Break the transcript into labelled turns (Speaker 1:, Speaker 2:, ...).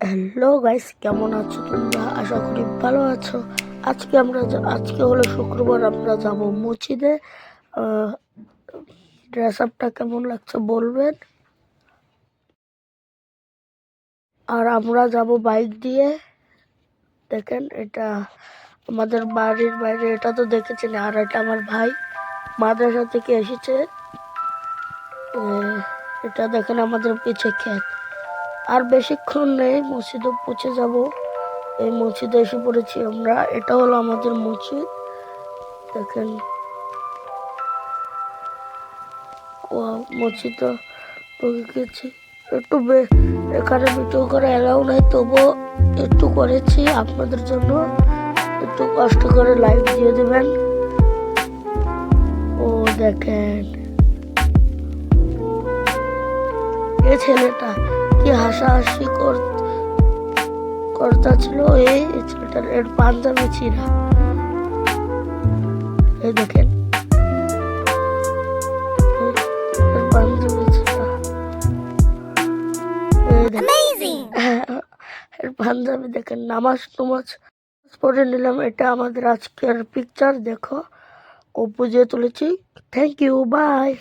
Speaker 1: Hello guys, কেমন আছো তোমরা? আশা করি ভালো আছো। আজকে হলো শুক্রবার, আমরা যাব মসজিদে। ড্রেস আপটা কেমন লাগছে বলবেন। আর আমরা যাব বাইক দিয়ে। দেখেন, এটা আমাদের বাড়ির বাইরে, এটা তো দেখেছেন। আর এটা আমার ভাই মাদ্রাসা থেকে এসেছে। এটা দেখেন আমাদের পিছে ক্ষেত। আর বেশিক্ষণ নেই, মসজিদে পৌঁছে যাব। এই মসজিদে এসে পড়েছি আমরা। এটা হলো আমাদের মসজিদ, দেখেন। মসজিদে ঢুকে গেছি। একটু এখানে ভিডিও করে এলাও নাই, তবুও একটু করেছি আপনাদের জন্য। একটু কষ্ট করে লাইক দিয়ে দেবেন। ও দেখেন, এই ছেলেটা কি হাসাহাসি করতেছিল। এই ছেলেটার এর পাঞ্জাবি ছিঁড়া। এই দেখেন, এর পাঞ্জাবি ছিঁড়া। এর পাঞ্জাবি দেখেন। নামাজ পরে নিলাম। এটা আমাদের আজকের পিকচার, দেখো ও বুঝিয়ে তুলেছি। Thank you, by.